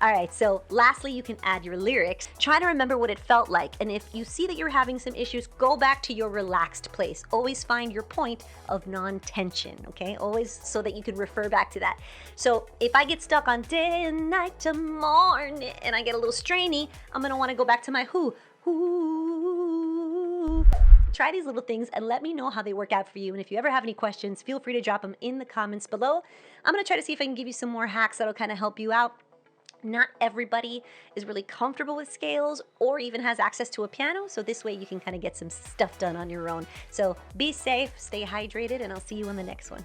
All right, so lastly, you can add your lyrics. Try to remember what it felt like, and if you see that you're having some issues, go back to your relaxed place. Always find your point of non-tension, okay? Always so that you can refer back to that. So if I get stuck on day and night to morning and I get a little strainy, I'm gonna wanna go back to my who. Try these little things and let me know how they work out for you. And if you ever have any questions, feel free to drop them in the comments below. I'm gonna try to see if I can give you some more hacks that'll kind of help you out. Not everybody is really comfortable with scales or even has access to a piano, so this way you can kind of get some stuff done on your own. So be safe, stay hydrated, and I'll see you on the next one.